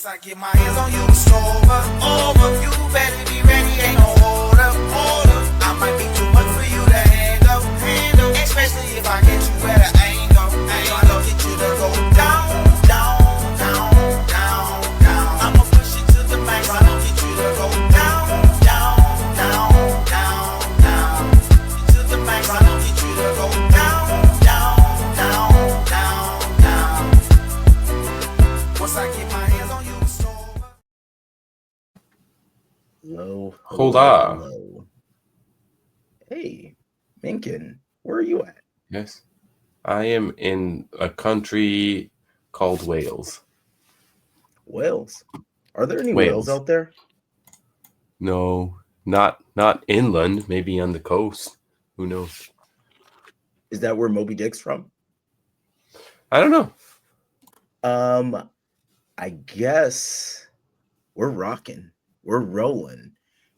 Once I get my hands on you, it's over. You better be ready, ain't no hold up. I might be too much for you to handle. Especially if I get you where the angle. Tryna get you to go down, down, down, down, down. I'ma push it to the max. Tryna get you to go down, down, down, down, down. Get to the max. Tryna get you to go down, down, down, down, down. Once I get my hands on you, it's over. Hello. Hola. Hello. Hey, Mengkin, where are you at? Yes. I am in a country called Wales. Wales. Are there any Wales. whales out there? No, not inland, maybe on the coast. Who knows? Is that where Moby Dick's from? I don't know. I guess we're rocking. We're rolling.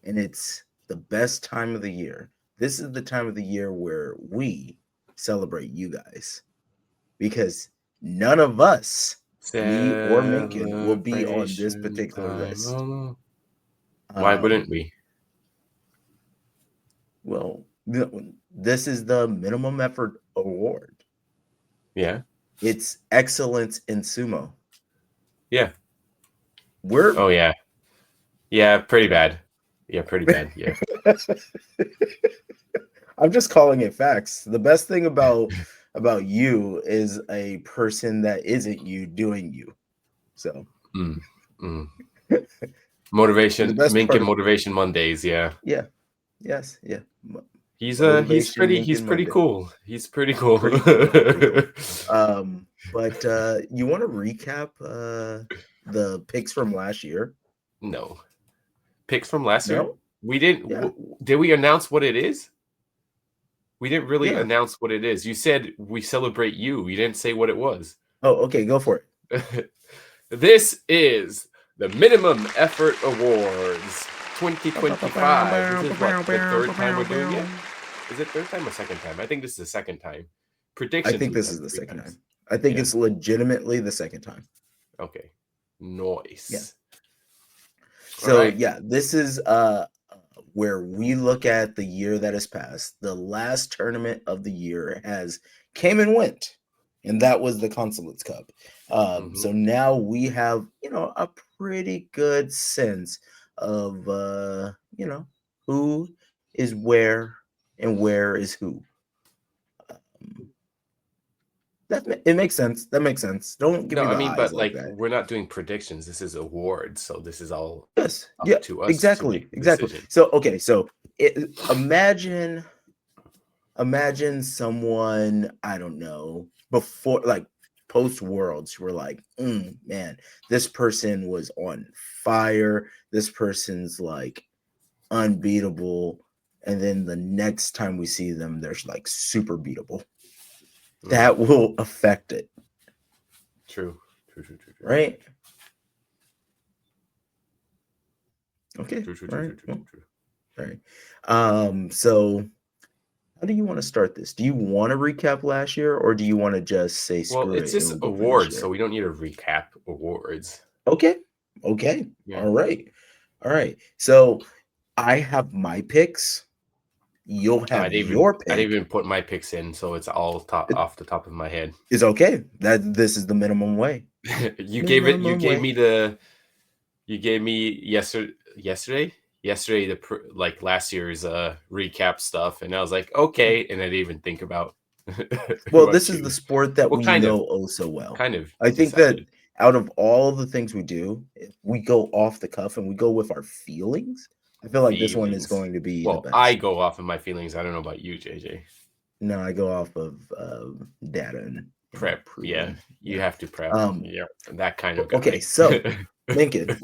And it's the best time of the year. This is the time of the year where we celebrate you guys. Because none of us, me or Mengkin, will be on this particular list. Why wouldn't we? Well, this is the minimum effort award. Yeah. It's excellence in sumo. Yeah. We're Oh yeah. Yeah, pretty bad. Yeah, pretty bad. Yeah. I'm just calling it facts. The best thing about you is a person that isn't you doing you. So Motivation, The best Mengkin part of- Motivation Mondays, yeah. yeah. Yes, yeah. He's Motivation pretty Mengkin Monday. cool. He's pretty cool. Pretty cool. But you want to recap the picks from last year? No. Picks from last year? No? We didn't. Yeah. Did we announce what it is? We didn't really Yeah. announce what it is. You said we celebrate you. You didn't say what it was. Oh, okay, go for it. This is the Minimum Effort Awards 2025. This is what, the third time we're doing it? Is it third time or second time? I think this is the second time. Predictions. I think this is the second time. I think it's legitimately the second time. Okay. Nice. Yeah. So right. yeah, this is where we look at the year that has passed. The last tournament of the year came and went, and that was the Consulates Cup. So now we have, a pretty good sense of, who is where and where is who. It makes sense. That makes sense. Don't give me the eyes but like that. we're not doing predictions. This is awards, so this is all yes, up to us. Exactly. So okay, so imagine someone, I don't know, before, like, post Worlds, we're like, man, this person was on fire. This person's like unbeatable, and then the next time we see them, they're like super beatable. That will affect it. True. Right? Okay. True. All right. So how do you want to start this? Do you want to recap last year, or do you want to just say screw it? Well, it's just awards, so we don't need to recap awards. Okay. Yeah. All right. So I have my picks. You'll have your pick. I didn't even put my picks in, so it's all off the top of my head. It's okay. This is the minimum way. You gave me yesterday the last year's recap stuff, and I was like, okay, and I didn't even think about. Well, this is the sport that we know oh so well. Kind of. I think that out of all the things we do, if we go off the cuff and we go with our feelings, I feel like this one is going to be the best. I go off of my feelings. I don't know about you, JJ. No, I go off of data and prep. Yeah, you have to prep. Yeah, that kind of guy. Okay, so Mengkin,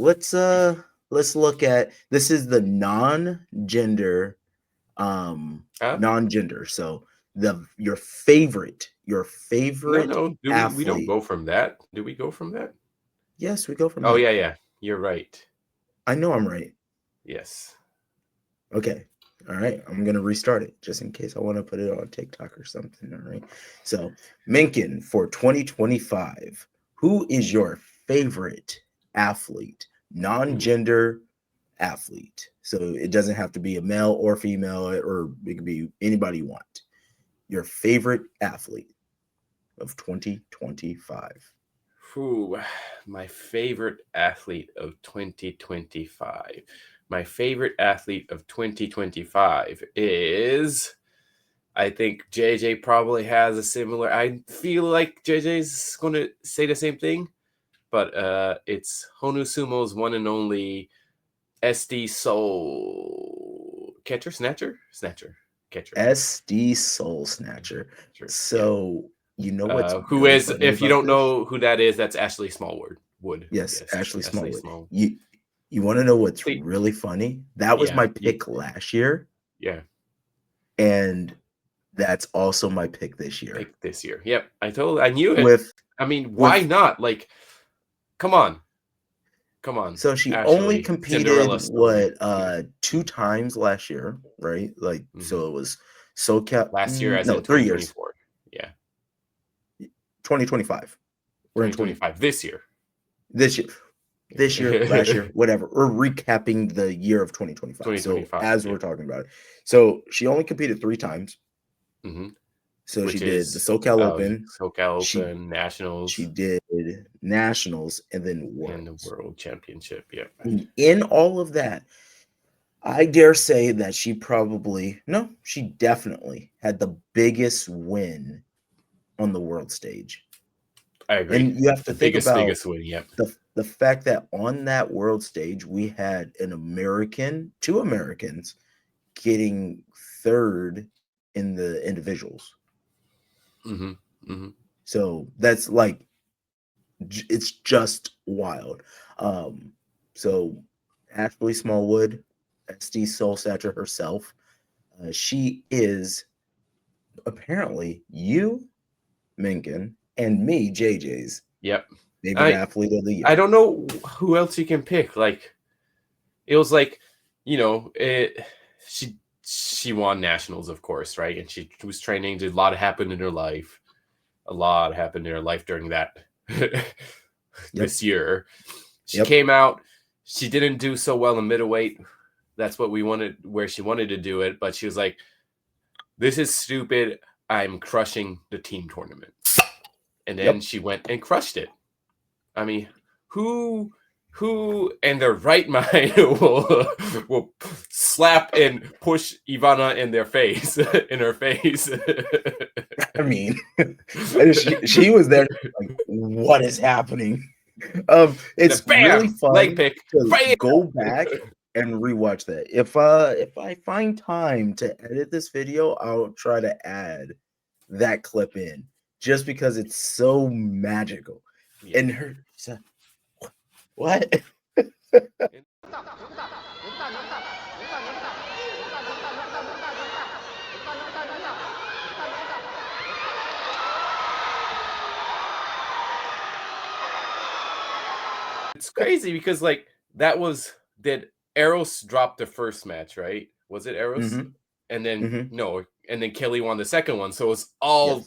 let's look at, this is the non-gender. So your favorite No, athlete. we don't go from that. Do we go from that? Yes, we go from that. Yeah. You're right. I know I'm right. Yes. Okay. All right. I'm going to restart it just in case I want to put it on TikTok or something. All right. So, Mengkin, for 2025, who is your favorite athlete, non-gender athlete. So it doesn't have to be a male or female, or it could be anybody you want. Your favorite athlete of 2025. Ooh, my favorite athlete of 2025. My favorite athlete of 2025 is, I think JJ probably has a similar. I feel like JJ's going to say the same thing, but it's Honu Sumo's one and only SD Soul catcher, snatcher, catcher. SD Soul Snatcher. So you know what's who really is, funny if you about don't this? know who that is, that's Ashley Smallwood. Yes, Ashley Smallwood. Small. You want to know what's Wait. really funny? That was my pick last year. Yeah. And that's also my pick this year. Yep. I knew it. I mean, why not? Like, come on. So she Ashley, only competed 2 times last year, right? Like, so it was SoCal last year, as no, in 3 years. Yeah. 2025. We're in 2025. This year, last year, whatever. We're recapping the year of 2025. So as we're talking about it, so she only competed 3 times. So she did the SoCal Open, Nationals. She did Nationals, and then Worlds. And the World Championship. Yeah. In all of that, I dare say that she definitely had the biggest win on the world stage. I agree. And you have to think about biggest win. Yep. The fact that on that world stage we had 2 Americans getting 3rd in the individuals. So that's like, it's just wild. So Ashley Smallwood, SD Soul Snatcher herself, she is apparently you, Mengkin, and me, JJ's. Yep. Favorite athlete of the year. I don't know who else you can pick. Like, it was like, she won nationals, of course, right? And she was training. A lot happened in her life. During that this year. She came out. She didn't do so well in middleweight. That's what we wanted, where she wanted to do it. But she was like, this is stupid. I'm crushing the team tournament. And then she went and crushed it. I mean, who in their right mind will slap and push Ivana in her face? I mean, she was there like, what is happening? It's really fun leg pick. To go back and rewatch that. If I find time to edit this video, I'll try to add that clip in, just because it's so magical. And her what? It's crazy because like did Eros drop the first match, right? Was it Eros? And then no, and then Kelly won the second one. So it's all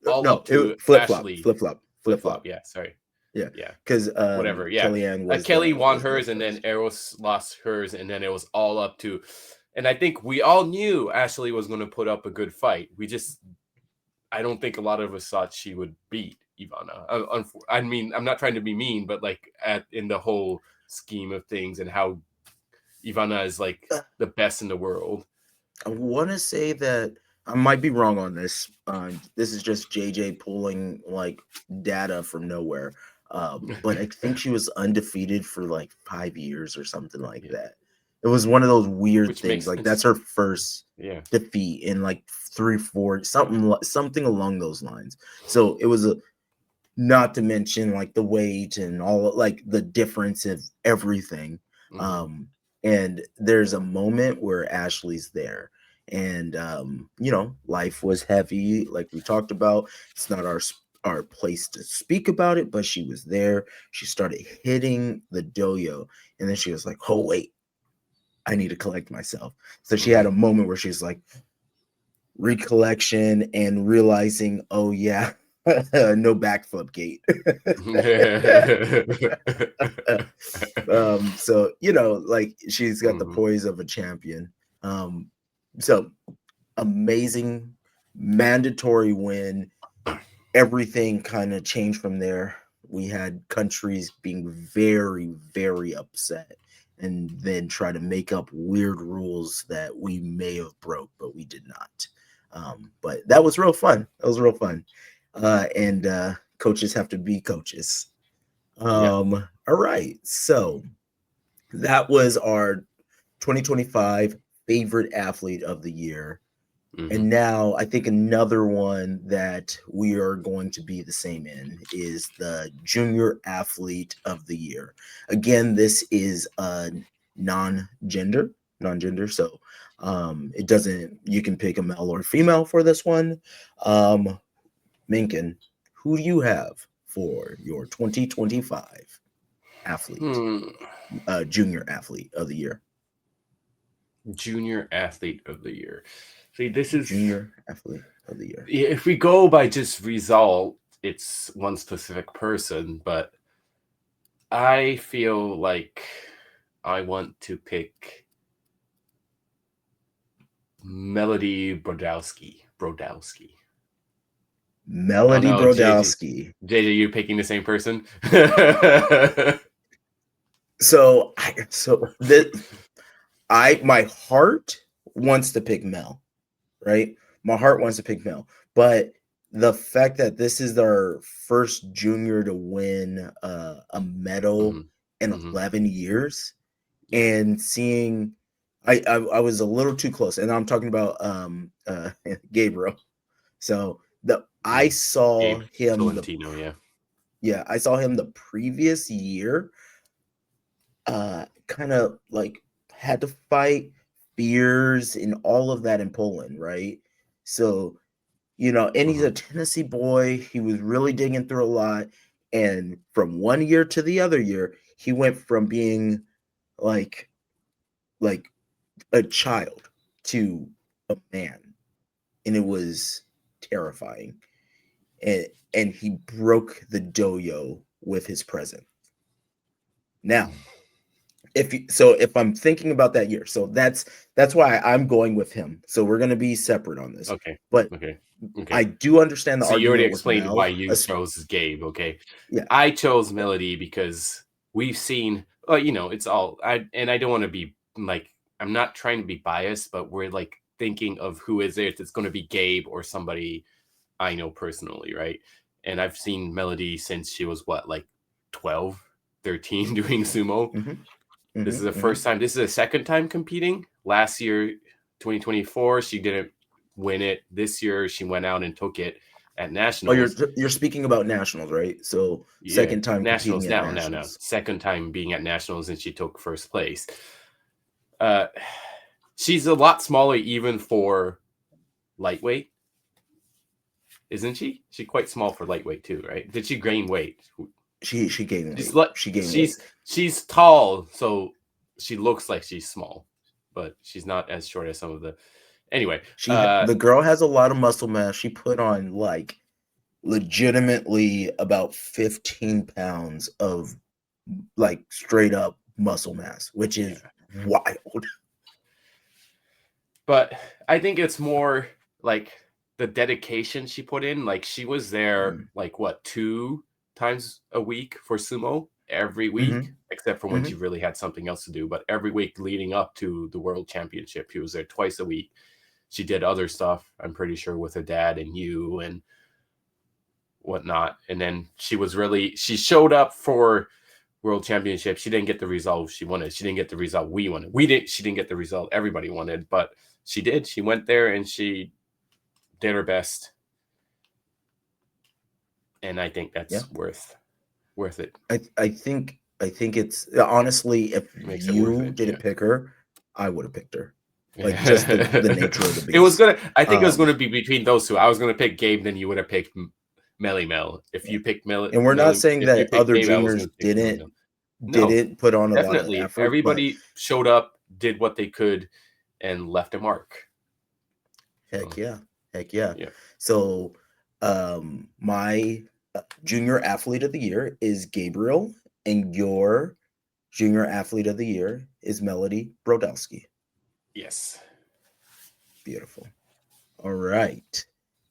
up to Ashley. Flip flop. Yeah, sorry. Yeah. Because whatever. Yeah. Kelly won hers, and then Eros lost hers, and then it was all up to. And I think we all knew Ashley was going to put up a good fight. I don't think a lot of us thought she would beat Ivana. I mean, I'm not trying to be mean, but like in the whole scheme of things and how Ivana is like the best in the world. I want to say that I might be wrong on this. This is just JJ pulling like data from nowhere. But I think she was undefeated for like 5 years or something like that. It was one of those weird things. Like that's her first defeat in like 3-4, something along those lines. So it was not to mention like the weight and all, like the difference of everything. And there's a moment where Ashley's there, and life was heavy, like we talked about. It's not our place to speak about it, but she was there. She started hitting the doyo, and then she was like, oh wait, I need to collect myself. So she had a moment where she's like recollection and realizing, oh yeah, No backflip gate. So like she's got the Mhm. poise of a champion. So amazing, mandatory win. Everything kind of changed from there. We had countries being very, very upset and then try to make up weird rules that we may have broke, but we did not. But that was real fun. That was real fun. And coaches have to be coaches. Yeah. All right. So that was our 2025 favorite athlete of the year. And Mhm. now I think another one that we are going to be the same in is the junior athlete of the year. Again, this is a non-gender. So it doesn't, you can pick a male or female for this one. Mencken, who do you have for your 2025 athlete, Hmm. junior athlete of the year? Junior athlete of the year. See, this is Junior athlete of the year. if we go by just result, it's one specific person, but I feel like I want to pick Melody Brodowski. Oh Melody no, JJ. Brodowski. JJ, you're picking the same person? So my heart wants to pick Mel, right? My heart wants to pick Mel, but the fact that this is our first junior to win a medal Mhm. in Mhm. 11 years, Yeah. and seeing, I was a little too close, and I'm talking about Gabriel. So I Mm. saw Gabe him Tolentino, yeah. I saw him the previous year, kind of like had to fight fears and all of that in Poland, right? So, and he's a Mhm. Tennessee boy. He was really digging through a lot. And from one year to the other year, he went from being like like a child to a man. And it was terrifying. And he broke the doyo with his presence. Now, if I'm thinking about that year, so that's why I'm going with him. So we're going to be separate on this. Okay. But Okay. I Okay. do understand the So you already argument with explained why Mel. you chose Gabe, okay? Yeah. I chose Melody because we've seen, it's all I don't want to be like I'm not trying to be biased, but we're like thinking of who is it. It's going to be Gabe or somebody I know personally, right? And I've seen Melody since she was what, like 12, 13 doing sumo. Mm-hmm, This is mm-hmm, the mm-hmm. first time. This is the second time competing. Last year, 2024, she didn't win it. This year, she went out and took it at Oh, nationals. you're speaking about nationals, right? So Yeah, second time nationals competing at now. nationals. Second time being at nationals, and she took first place. Uh, she's a lot smaller even for lightweight, isn't she? She's quite small for lightweight too, right? Did she gain weight? She gained She's weight. She gained weight. she's tall, so she looks like she's small, but she's not as short as some of the. Anyway, The girl has a lot of muscle mass. She put on like legitimately about 15 pounds of like straight up muscle mass, which yeah, is wild. but I think it's more like the dedication she put in. Like she was there, Mm-hmm, like what 2 times a week for sumo every week, mm-hmm, except for when mm-hmm. she really had something else to do. But every week leading up to the world championship, she was there twice a week. She did other stuff, I'm pretty sure, with her dad and you and whatnot. And then she showed up for world championship. She didn't get the result she wanted. She didn't get the result we wanted. She didn't get the result everybody wanted, but she did. She went there and she did her best. And I think Yeah. that's worth it. I think it's honestly, if Makes it worth you it. didn't Yeah. pick her, I would have picked her. Like just the nature of the It was beast. gonna. I think it was Um, gonna be between those two. I was gonna pick Gabe, then you would have picked Melly Mel. If yeah. you picked And we're not saying If you that picked other Gabe, I was juniors gonna pick Melly Mel. No, didn't put on a lot of definitely. effort, but Everybody showed up, did what they could, and left a mark. heck So yeah. Heck yeah. yeah. So My junior athlete of the year is Gabriel, and your junior athlete of the year is Melody Brodowski. Yes. Beautiful. All right,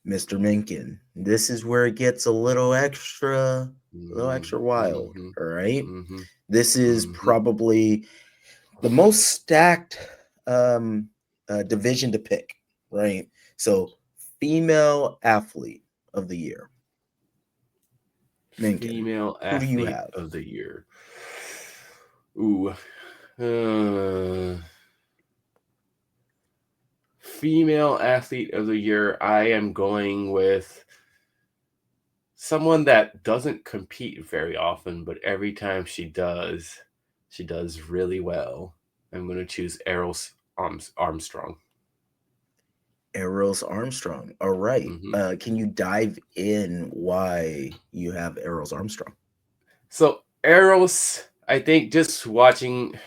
Mr. Mencken. This is where it gets a little extra wild. Mm-hmm. All right. Mm-hmm. This is Mm-hmm. probably the most stacked division to pick, right? So, female athlete of the year. Mencken, Female who do you athlete have? of the year. Ooh. Female athlete of the year. I am going with someone that doesn't compete very often, but every time she does really well. I'm going to choose Armstrong. Errol's Armstrong. All right. Mm-hmm. Can you dive in why you have Errol's Armstrong? So Eros, I think just watching,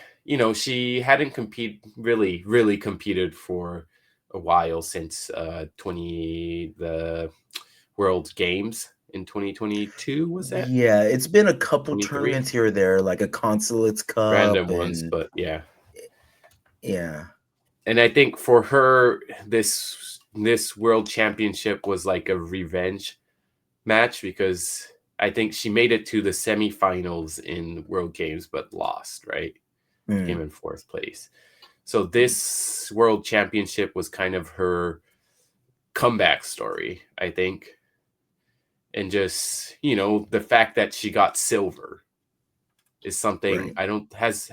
she hadn't really competed for a while since 20 the World Games in 2022, was that? Yeah, it's been a couple 23? tournaments here or there, like a Consulates Random Cup, ones, and but yeah. yeah, And I think for her this World Championship was like a revenge match because I think she made it to the semifinals in World Games but lost, right? Came in fourth place. So this World Championship was kind of her comeback story, I think. And just, the fact that she got silver is something right. I don't has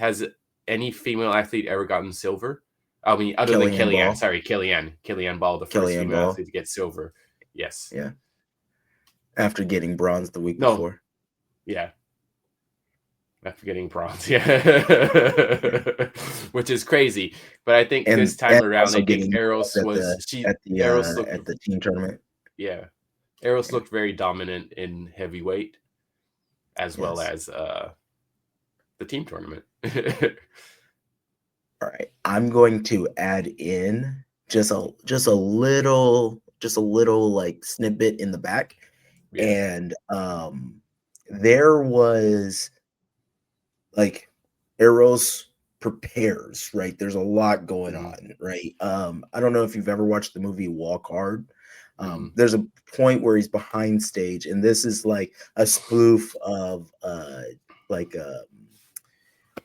any female athlete ever gotten silver? I mean, other than Kellyanne Kellyanne. Ball. Sorry, Kellyanne Ball, the first Kellyanne female Ball. athlete to get silver. Yes. Yeah. After getting bronze the week No. before. Yeah. After getting bronze, yeah. Which is crazy. But I think this time around, also I think getting Eros at Eros looked, the team tournament. yeah. Eros looked very dominant in heavyweight as well Yes. as the team tournament. All right, I'm going to add in just a little like snippet in the back, Yeah. and there was like Eros prepares, right? There's a lot going Mhm. on, right? I don't know if you've ever watched the movie Walk Hard. Mhm. There's a point where he's behind stage, and this is like a spoof of like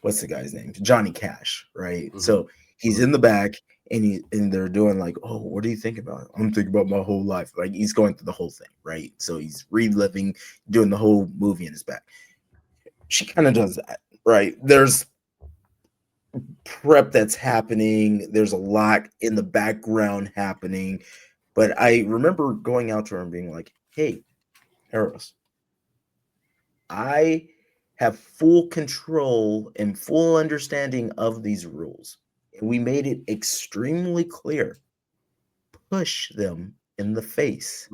what's the guy's name? Johnny Cash, right? Mhm. So he's Mhm. in the back, and they're doing like, oh, what are you thinking about? I'm thinking about my whole life. Like he's going through the whole thing, right? So he's reliving, doing the whole movie in his back. She kind of does that, right? There's prep that's happening. There's a lot in the background happening. But I remember going out to her and being like, hey, Eros, I have full control and full understanding of these rules. And we made it extremely clear. Push them in the face.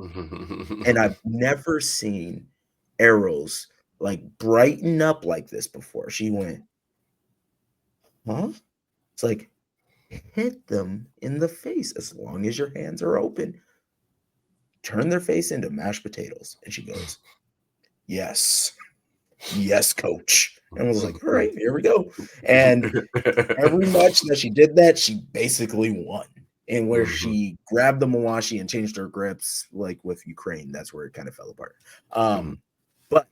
And I've never seen Eros like brighten up like this before. She went, huh? It's like, hit them in the face as long as your hands are open. Turn their face into mashed potatoes. And she goes, yes, coach. And I was like, all right, here we go. And every match that she did that, she basically won. And where she grabbed the Mawashi and changed her grips, like with Ukraine, that's where it kind of fell apart. But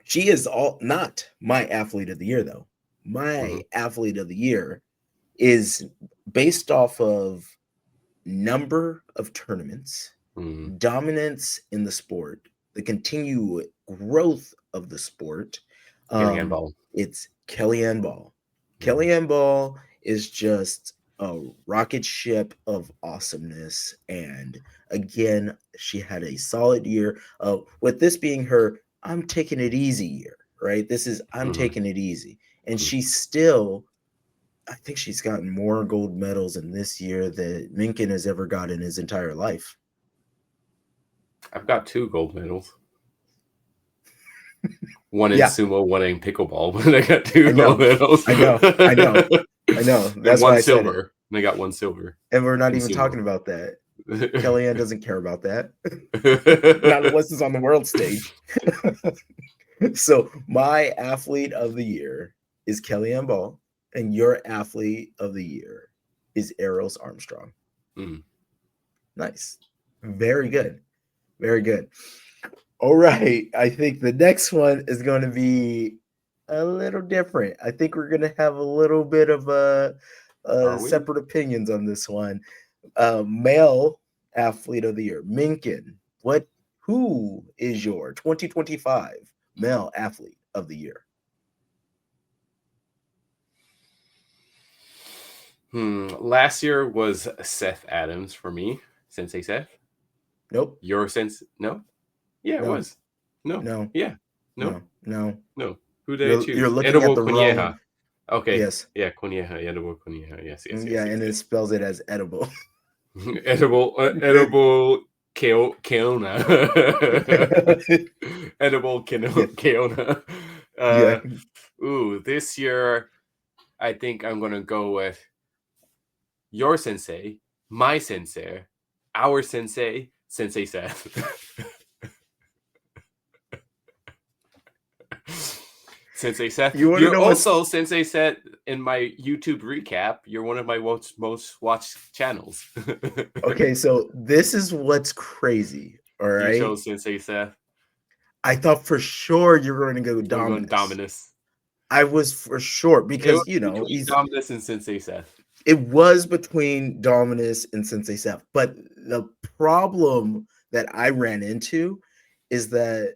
she is not my athlete of the year, though. My athlete of the year is based off of number of tournaments, dominance in the sport, the continued growth of the sport. Kellyanne Ball. It's Kellyanne Ball. Kellyanne Ball is just a rocket ship of awesomeness. And again, she had a solid year. With this being her, I'm taking it easy year, right? This is I'm taking it easy. And she's still, I think she's gotten more gold medals in this year that Mengkin has ever got in his entire life. I've got 2 gold medals. One in sumo, one in pickleball. But I got 2 gold medals. I know. That's and one why I silver. said it. And I got 1 silver. And we're not in even sumo. talking about that. Kellyanne doesn't care about that. Not unless it's on the world stage. So my athlete of the year is Kellyanne Ball, and your athlete of the year is Eros Armstrong. Mm. Nice. Very good. Very good. All right. I think the next one is going to be a little different. I think we're going to have a little bit of separate opinions on this one. Male athlete of the year, Mengkin. Who is your 2025 male athlete of the year? Last year was Seth Adams for me. Sensei Seth? Nope. Your sense? No? Yeah, it was. No. No. Yeah. No. No. Who did I choose? You're looking at the wrong. Okay. Yes. Yeah, Coneja. Edible Coneja. Yes. Yeah, and it spells it as edible. edible Keona. Edible Keona. Yeah. This year I think I'm gonna go with your sensei, my sensei, our sensei, Sensei Seth. Sensei Seth. You're also Sensei Seth in my YouTube recap. You're one of my most watched channels. Okay, so this is what's crazy. All right. You chose Sensei Seth. I thought for sure you were going to go Dominus. I was for sure because he's Dominus and Sensei Seth. It was between Dominus and Sensei Seth, but the problem that I ran into is that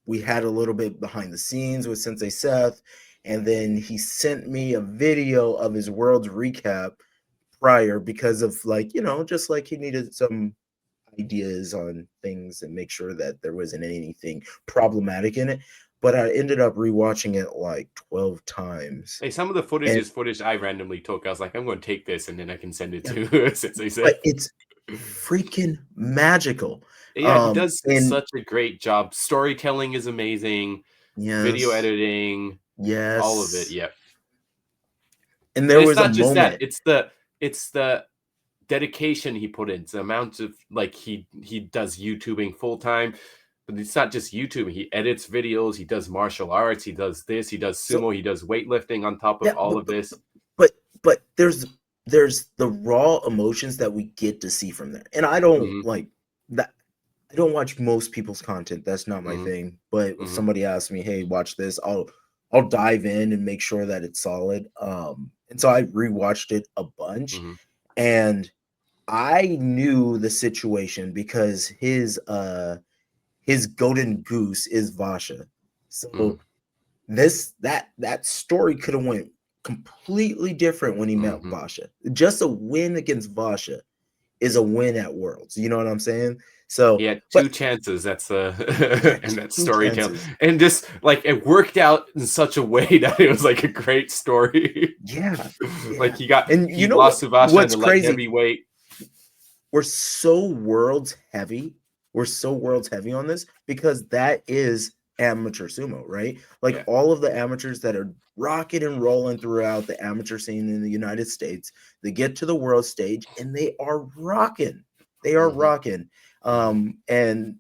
we had a little bit behind the scenes with Sensei Seth, and then he sent me a video of his Worlds recap prior because of just like he needed some ideas on things and make sure that there wasn't anything problematic in it. But I ended up rewatching it like 12 times. Hey, some of the footage is footage I randomly took. I was like, I'm going to take this and then I can send it to Sensei Seth. But it's freaking magical. Yeah, he does such a great job. Storytelling is amazing. Yes. Video editing. Yes. All of it. Yep. And there was not just that. It's the dedication he put in. The amount of he does YouTubing full time. But it's not just YouTube. He edits videos. He does martial arts. He does this. He does sumo. He does weightlifting on top of all of this. But there's the raw emotions that we get to see from there. And I don't like that. I don't watch most people's content. That's not my thing. But if somebody asks me, "Hey, watch this," I'll dive in and make sure that it's solid. And so I rewatched it a bunch, and I knew the situation because his golden goose is Vasha. So that story could have went completely different when he met Vasha. Just a win against Vasha is a win at Worlds. You know what I'm saying? So he had two chances. That's and that storytelling, and just it worked out in such a way that it was like a great story. Yeah. Like he lost to Vasha what's in the light heavyweight. We're so worlds heavy on this because that is amateur sumo, right? All of the amateurs that are rocking and rolling throughout the amateur scene in the United States, they get to the world stage and they are rocking. Rocking. And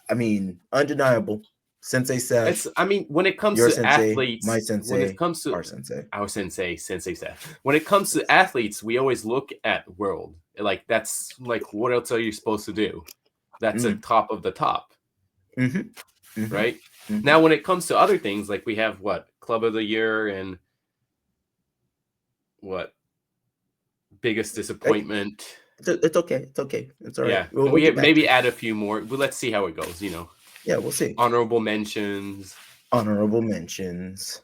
I mean, undeniable. Sensei Seth. When it comes to sensei, athletes, my sensei, when it comes to our sensei, Sensei Seth. When it comes to athletes, we always look at world. That's what else are you supposed to do? That's the top of the top. Right? Now, when it comes to other things, we have Club of the Year and biggest disappointment. It's okay. It's all right. Yeah, we maybe add a few more, but let's see how it goes. Yeah, we'll see. Honorable mentions.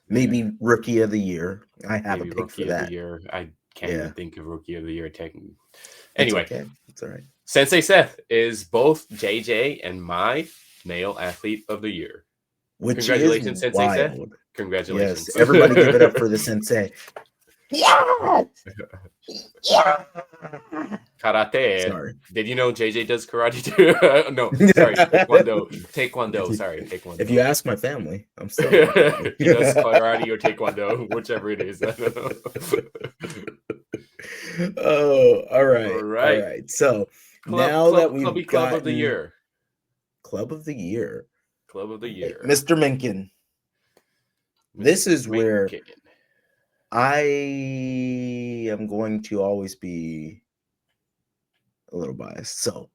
Maybe Rookie of the Year. I have maybe a pick for that. Rookie of the Year. I can't even think of Rookie of the Year. Anyway, it's all right. Sensei Seth is both JJ and my male athlete of the year. Congratulations, Sensei Seth. Congratulations. Yes, everybody give it up for the Sensei. Yeah. Karate. Sorry. Did you know JJ does karate too? No, sorry. Taekwondo. Sorry, Taekwondo. If you ask my family, I'm still. He does karate or Taekwondo, whichever it is. Oh, all All right. All right. right. So Club, now that club, we've clubby club of the gotten year. Club of the Year, Club of the right, year. Mr. Minkin, this Mr. is where Mengkin. I am going to always be a little biased. So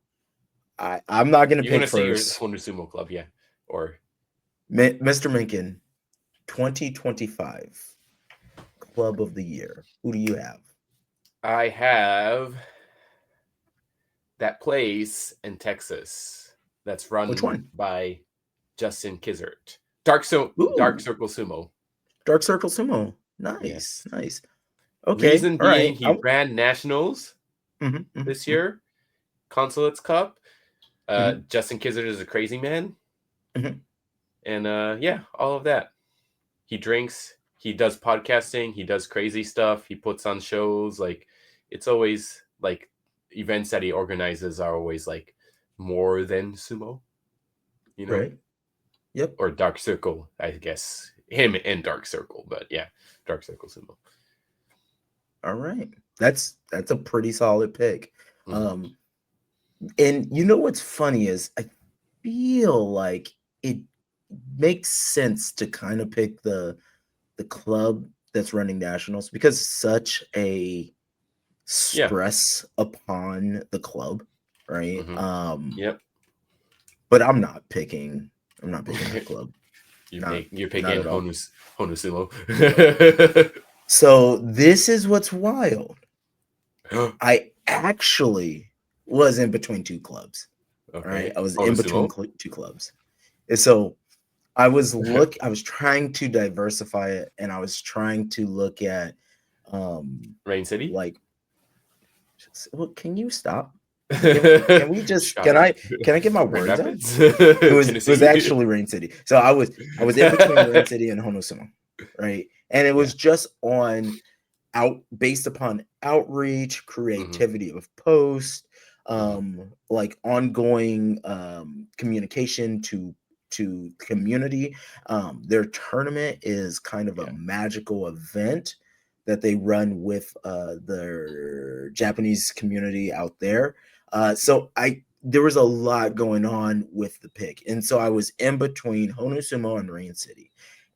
I'm not going to You're gonna pick say your first. Honosumo club, yeah? Or Mr. Minkin, 2025 Club of the Year. Who do you have? I have that place in Texas that's Which run one? by Justin Kizert. Dark Ooh, Circle Sumo. Dark Circle Sumo. Nice, Yes. nice. Okay, Reason all being, right. he ran nationals Mhm, mhm, this mhm, year, Consulates Cup. mhm, Justin Kizert is a crazy man, mhm. and yeah, all of that. He drinks. He does podcasting. He does crazy stuff. He puts on shows. Like it's always like events that he organizes are always like more than sumo, you know, Right. Yep. or Dark Circle, I guess. Him and Dark Circle, but yeah, Dark Circle sumo. All right. That's a pretty solid pick. Mm-hmm. Um, and you know what's funny is I feel like it makes sense to kind of pick the club that's running nationals because it's such a Yeah. stress upon the club, right? Mm-hmm. Yep. But I'm not picking that club. You're Not picking at all. Honusumo. So this is what's wild. I actually was in between two clubs. All right. Okay. I was in between Honusumo. two clubs. And so I was trying to diversify it and I was trying to look at Rain City. like well, can you stop? Can we just Shut up. can I get my Grand words out? Rapids. It was Tennessee. actually Rain City. So I was in between Rain City and Honosuma, right? And it Yeah. was just on out based upon outreach, Mm-hmm. creativity of post, Mm-hmm. like ongoing communication to community. Their tournament is kind of a Yeah. magical event that they run with their Japanese community out there. So I there was a lot going on with the pick, and so I was in between Honusumo and Rain City,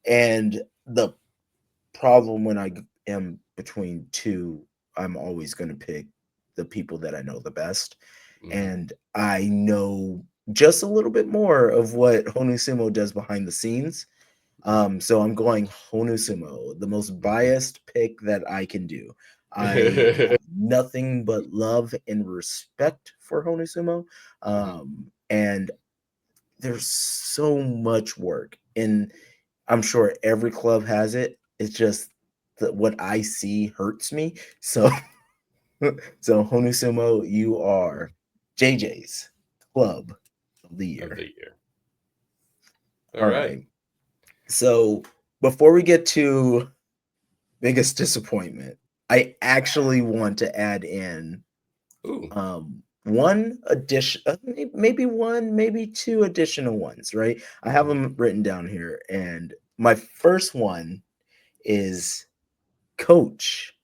and the problem when I am between two, I'm always going to pick the people that I know the best. Mm-hmm. And I know just a little bit more of what Honusumo does behind the scenes. So I'm going Honusumo, the most Mm-hmm. biased pick that I can do. I have nothing but love and respect for Honusumo. Mm-hmm. And there's so much work. And I'm sure every club has it. It's just that what I see hurts me. So, so Honusumo, you are JJ's club of the Of year. the year. All All right. right. So before we get to biggest disappointment, I actually want to add in Ooh. one addition, maybe one, maybe two additional ones. Right? I have Mm-hmm. them written down here, and my first one is coach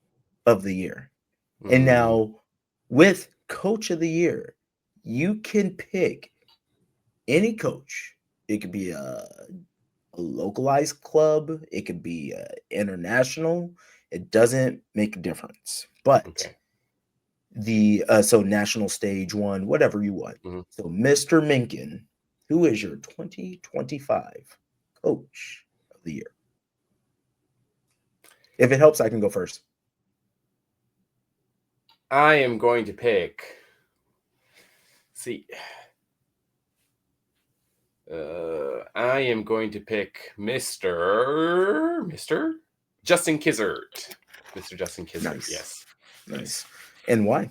of the year. And Mm. now with coach of the year, you can pick any coach. It could be a localized club, it could be international. It doesn't make a difference. But Okay. the so national stage one, whatever you want. Mm-hmm. So Mr. Minkin, who is your 2025 coach of the year? If it helps, I can go first. I am going to pick. See, I am going to pick Mr. Justin Kizert. Mr. Justin Kizert, Nice. yes. Yes. Nice. And why?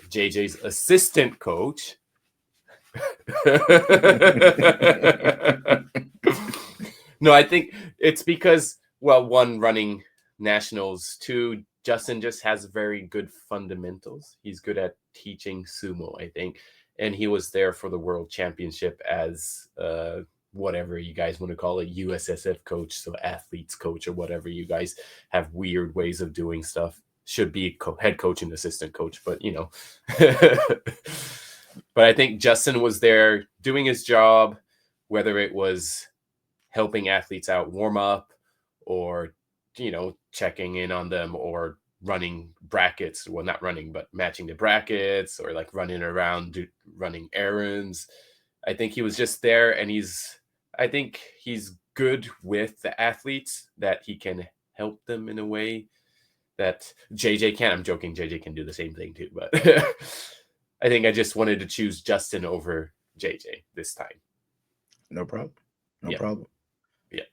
JJ's assistant coach. No, I think it's because, well, one, running nationals, two, Justin just has very good fundamentals. He's good at teaching sumo, I think. And he was there for the world championship as whatever you guys want to call it, USSF coach, so athletes coach, or whatever. You guys have weird ways of doing stuff. should be head coach and assistant coach, but you know. But I think Justin was there doing his job, whether it was helping athletes out warm up or, you know, checking in on them or running brackets. Well, not running, but matching the brackets or like running around, running errands. I think he was just there, and I think he's good with the athletes, that he can help them in a way that JJ can. I'm joking. JJ can do the same thing too, but I think I just wanted to choose Justin over JJ this time. No problem. No Yeah. problem. Yeah.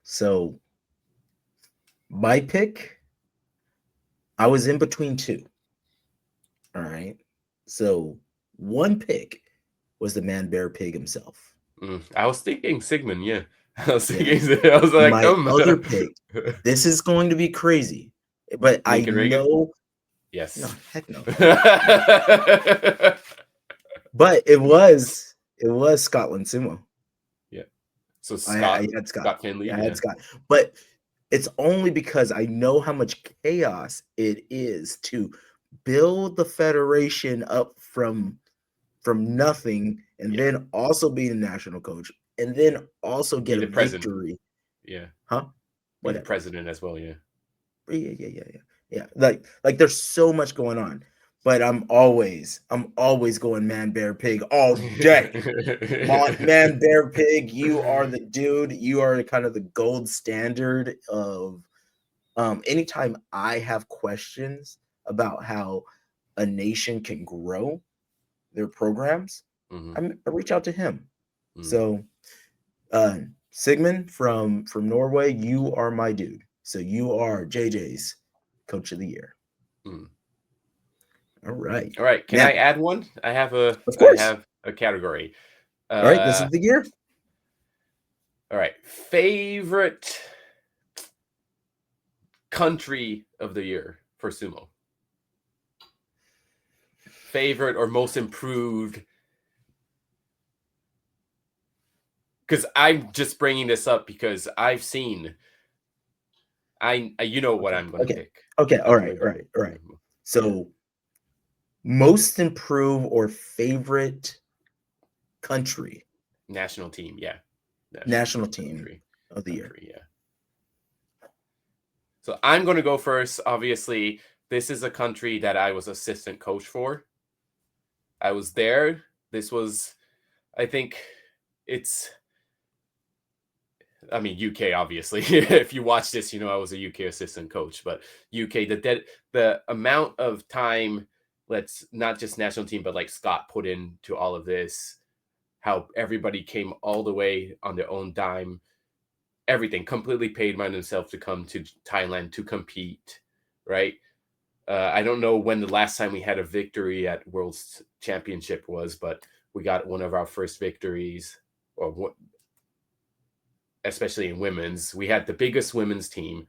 So my pick, I was in between two. All right. So one pick was the man bear pig himself. I was thinking Sigmund. Yeah. I was Yeah. thinking. I was like, My other pick, this is going to be crazy, but I Lincoln Reagan? know. Yes. No, heck no. But it was Scotland Sumo. Yeah. So I had Scott Finley. I had Scott, but it's only because I know how much chaos it is to build the federation up from nothing, and then also be the national coach, and then also get a victory. Yeah. Huh? Be the president as well. Yeah. Yeah. Like there's so much going on. But I'm always going man bear pig all day. Man bear pig, you are the dude. You are kind of the gold standard of anytime I have questions about how a nation can grow their programs, I reach out to him. So Sigmund from Norway, you are my dude. So you are JJ's coach of the year. All right. Can I add one? I have a category. All right, this is the year. All right. Favorite country of the year for sumo. Favorite or most improved. Because I'm just bringing this up because I've seen. You know what I'm going to pick. Okay. All right. So, most improved or favorite country. National team, yeah. National team of the year. Yeah. So I'm going to go first. Obviously, this is a country that I was assistant coach for. I was there. This was, I think, UK, obviously. If you watch this, you know I was a UK assistant coach. But UK, the amount of time, let's not just national team, but like Scott put into all of this, how everybody came all the way on their own dime, everything completely paid by themselves to come to Thailand to compete, right? I don't know when the last time we had a victory at World Championship was, but we got one of our first victories, or what? Especially in women's. We had the biggest women's team.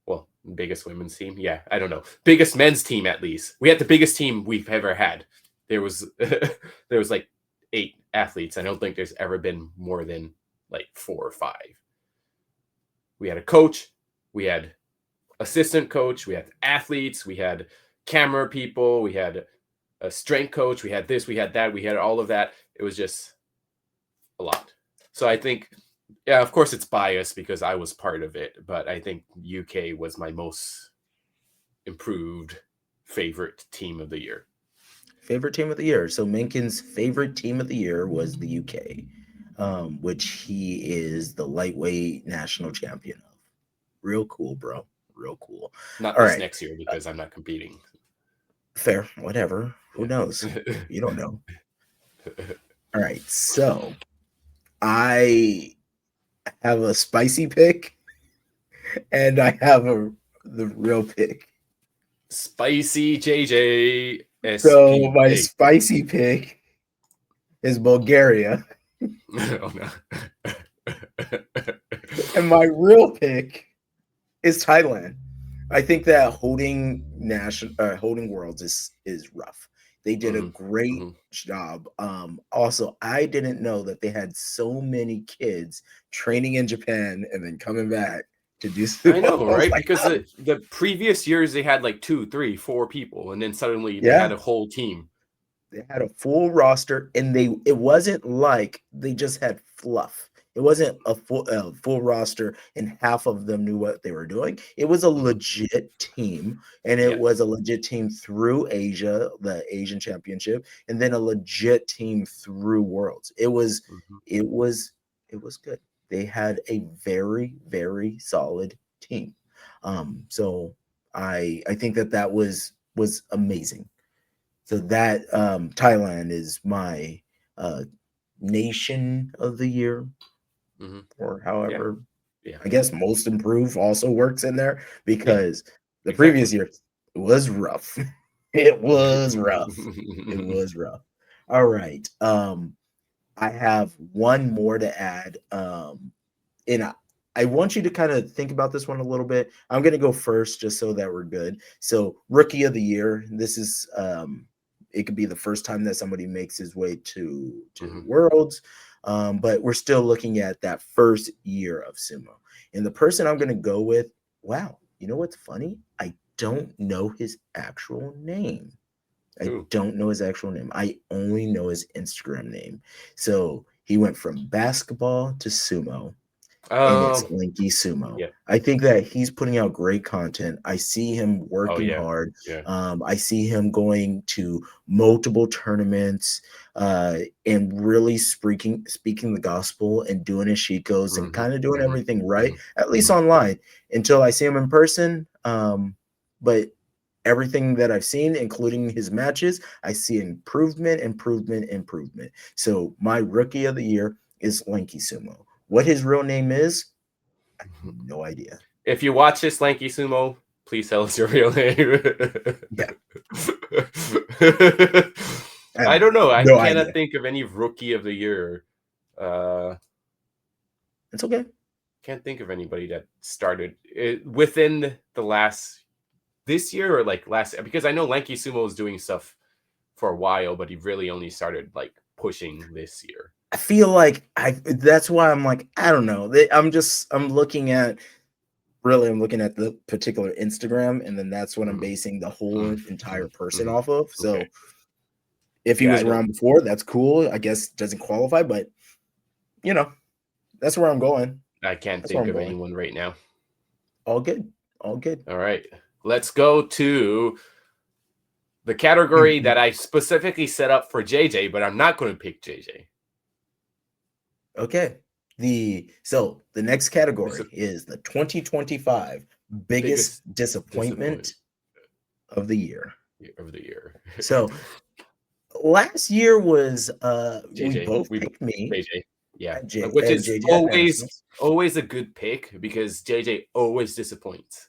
Well, biggest women's team. Yeah, I don't know. Biggest men's team, at least. We had the biggest team we've ever had. There was like 8 athletes. I don't think there's ever been more than like 4 or 5. We had a coach. We had assistant coach. We had athletes. We had camera people. We had a strength coach. We had this. We had that. We had all of that. It was just a lot. So I think, yeah, of course it's biased because I was part of it, but I think UK was my most improved favorite team of the year. Favorite team of the year. So Mengkin's favorite team of the year was the UK, which he is the lightweight national champion of. Real cool, bro. Real cool. Not all this right. Next year because I'm not competing. Fair. Whatever. Who knows? You don't know. All right. So I have a spicy pick and I have the real pick. Spicy JJ. So my spicy pick is Bulgaria. Oh no. And my real pick is Thailand. I think that holding Worlds is rough. They did a great job. Also, I didn't know that they had so many kids training in Japan and then coming back to do I sumo. know, I was right? like, Because oh, the previous years they had like 2, 3, 4 people, and then suddenly they yeah. had a whole team. They had a full roster, and it wasn't like they just had fluff. It wasn't a full roster, and half of them knew what they were doing. It was a Mhm. legit team, and it Yeah. was a legit team through Asia, the Asian Championship, and then a legit team through Worlds. Mhm. It was, it was good. They had a very, very solid team. So I think that was amazing. So that Thailand is my uh, nation of the year, Mhm. or Yeah. however, Yeah. I guess most improved also works in there Yeah. because the Exactly. previous year was rough. It was rough. It was rough. All right. I have one more to add. And I want you to kind of think about this one a little bit. I'm going to go first just so that we're good. So, rookie of the year. This is it could be the first time that somebody makes his way to Mhm. Worlds, but we're still looking at that first year of sumo. And the person I'm going to go with, wow, you know what's funny? I don't know his actual name. I Who? don't know his actual name. I only know his Instagram name. So he went from basketball to sumo, and it's Um. Linky Sumo. Yeah. I think that he's putting out great content. I see him Oh working yeah. hard. Yeah. I see him going to multiple tournaments uh, and really speaking the gospel and doing his shikos and Mhm. kind of doing Mhm. everything right, Mhm. at least Mhm. online, until I see him in person. But everything that I've seen, including his matches, I see improvement, improvement, improvement. So my rookie of the year is Lanky Sumo. What his real name is, I have Mhm. no idea. If you watch this Lanky Sumo, please tell us your real name. Yeah, I have I don't know. I no cannot idea. think of any rookie of the year. Uh, It's okay. can't think of anybody that started within the last this year or like last, because I know Lanky Sumo was doing stuff for a while, but he really only started like pushing this year. I feel like I. That's why I'm like, I don't know. I'm looking at I'm looking at the particular Instagram, and then that's what I'm Mhm. basing the whole Mhm. entire Mhm. person Mhm. off of. Okay. So if he Yeah, was I don't. around before, that's cool. I guess doesn't qualify, but you know, that's where I'm going. I can't That's where think I'm of going. anyone right now. All good. All good. All right. Let's go to the category that I specifically set up for JJ, but I'm not going to pick JJ. Okay. The next It's the category is the 2025 biggest biggest disappointment disappointment of the year. of the year. So last year was we JJ, both we picked me JJ, yeah, at J which and is JJ at always Nationals. always a good pick because JJ always disappoints.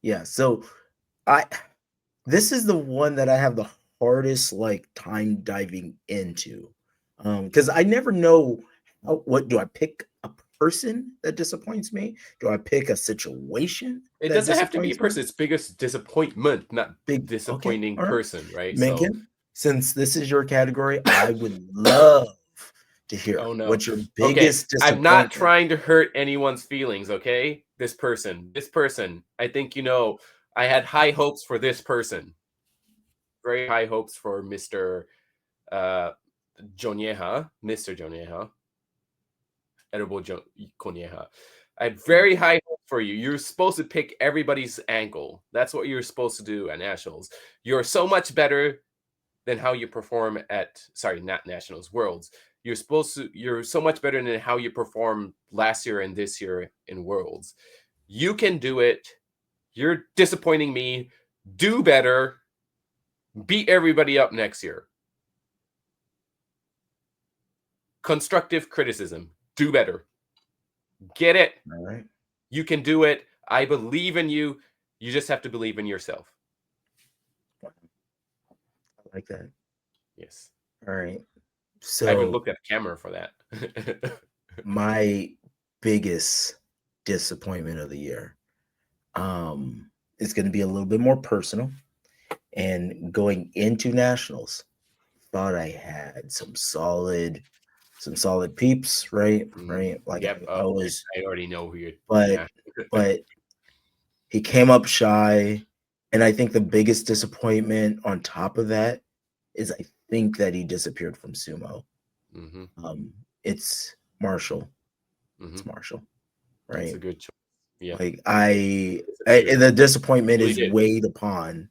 Yeah, so I this is the one that I have the hardest like time diving into. Because I never know what do I pick a person that disappoints me? Do I pick a situation It that doesn't have to be a disappoints me? person. It's biggest disappointment, not Big okay, disappointing all right. person, right? So, Mencken, since this is your category, I would love to hear oh no. what's your Okay, biggest I'm not disappointment. trying to hurt anyone's feelings, okay? This person, I think I had high hopes for this person. Very high hopes for Mr. uh Jonieha, Mr. Jonieha, Edible Konieha. I had very high hopes for you. You're supposed to pick everybody's ankle. That's what you're supposed to do at nationals. You're so much better than how you perform at, sorry, not nationals, worlds. You're so much better than how you performed last year and this year in worlds. You can do it. You're disappointing me. Do better. Beat everybody up next year. Constructive criticism. Do better. Get it. All right. You can do it. I believe in you. You just have to believe in yourself. I like that. Yes. All right. I even So looked at a camera for that. my biggest disappointment of the year is going to be a little bit more personal. And going into nationals, thought I had some solid some solid peeps, right? Mhm. Right. Like Yep. I was, I already know who you're. but Yeah. but he came up shy, and I think the biggest disappointment on top of that is I think that he disappeared from sumo. Mm-hmm. It's Marshall. Mm-hmm. It's Marshall, That's a right? good choice. Yeah. Like Disappeared. the disappointment Really is did. weighed upon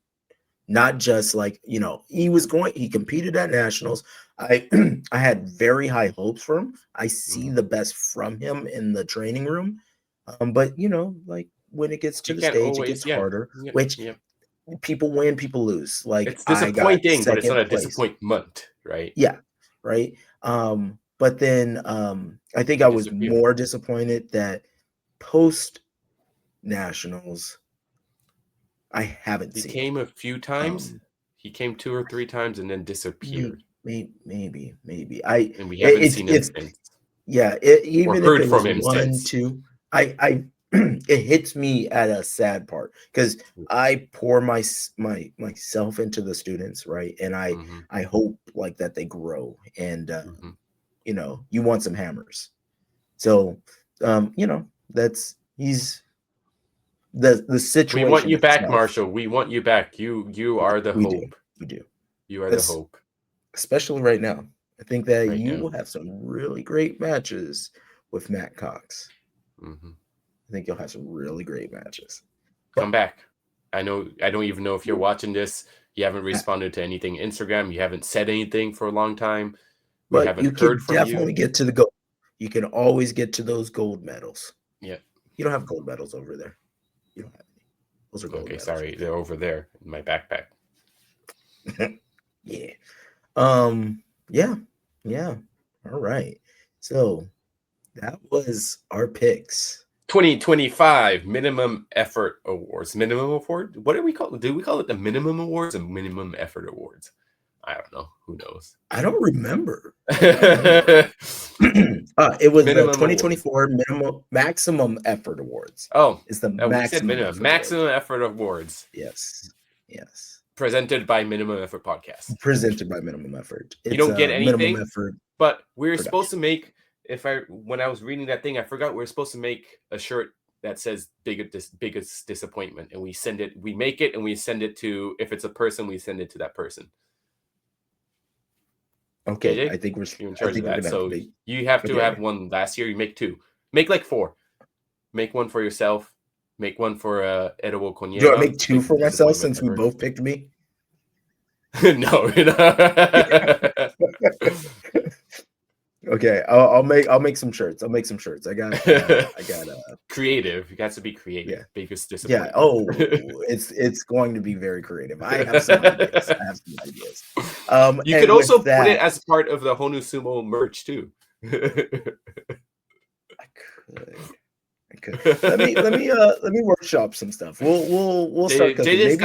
not just like he competed at nationals. I I had very high hopes for him. I see Mhm. the best from him in the training room, but like when it gets to You the can't stage, it always. gets Yeah. harder. Yep. Which Yep. people win, people lose. Like It's I got disappointing, but it's not second a place. disappointment, right? Yeah, right. But then I think He I was disappeared. more disappointed that post nationals I haven't He seen it. came a few times. Um, He came 2 or 3 times and then disappeared, maybe and we haven't seen him it's since, yeah. or Even if heard it from was him 1, since. 2, I it hits me at a sad part because I pour myself into the students, right? And Mm-hmm. I hope like that they grow, and Mm-hmm. you want some hammers. So that's he's the We want situation you back, itself. Marshall. We want you back. You Yeah, are the we do, hope. we do. You are the Es- hope Especially right now. I think that right you now. will have some really great matches with Matt Cox. Mm-hmm. I think you'll have some really great matches. Come But back. I know. I don't even know if you're watching this. You haven't responded to anything Instagram. You haven't said anything for a long time. We but you haven't heard can from definitely you. get to the gold. You can always get to those gold medals. Yeah. You don't have gold medals over there. You don't have any. Those are gold Okay. medals. Sorry, they're over there in my backpack. Yeah. Yeah. Yeah. All right. So that was our picks. 2025 minimum effort awards. Minimum award? What do we call it? Do we call it the minimum awards or minimum effort awards? I don't know. Who knows? I don't remember. It was the Minimum awards. 2024 maximum effort awards. Oh, It's the we said maximum minimum. effort Maximum awards. effort awards. Yes. Yes. Presented by Minimum Effort Podcast. Presented by Minimum Effort. It's You don't get anything, minimum effort. but we're production. supposed to make. When I was reading that thing, I forgot we we're supposed to make a shirt that says biggest disappointment, and we send it. We make it and we send it to. If it's a person, we send it to that person. Okay, JJ? I think we're You're in charge of we're that. gonna So have to you have to okay. have one last year. You make 2. Make like 4. Make one for yourself. Make one for Edible Konyema. Do I make 2 for myself since we both picked me? No. Okay, I'll make some shirts. I'll make some shirts. I got creative. You got to be creative. Yeah. Biggest disappointment. Yeah. Oh, it's going to be very creative. I have some ideas. You could also put it as part of the Honu Sumo merch too. I could. Let me workshop some stuff. We'll start cooking.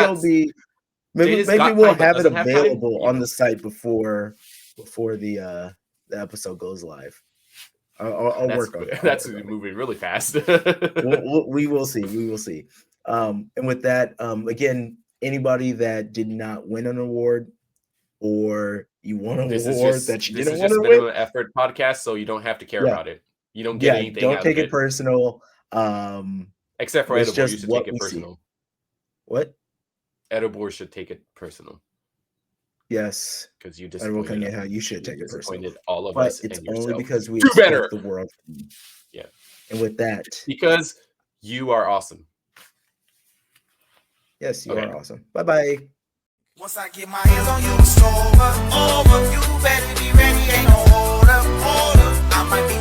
Maybe we'll have it available on the site before the episode goes live. I'll work on that. That's moving really fast. We will see. We will see. And with that, again, anybody that did not win an award or you won an award that you didn't want to win, minimum effort podcast, so you don't have to care about it. You don't get anything. Don't take it personal. Except for Edible, you should take it personal. What? Edible should take it personal. Yes, because you disappointed. How you should take it personal. All of but us, it's and only yourself. because we do expect better. The world. Yeah, and with that, because you are awesome. Yes, you are awesome. Bye bye. Once I get my hands on you, it's over. You better be ready, ain't no hold up. I might be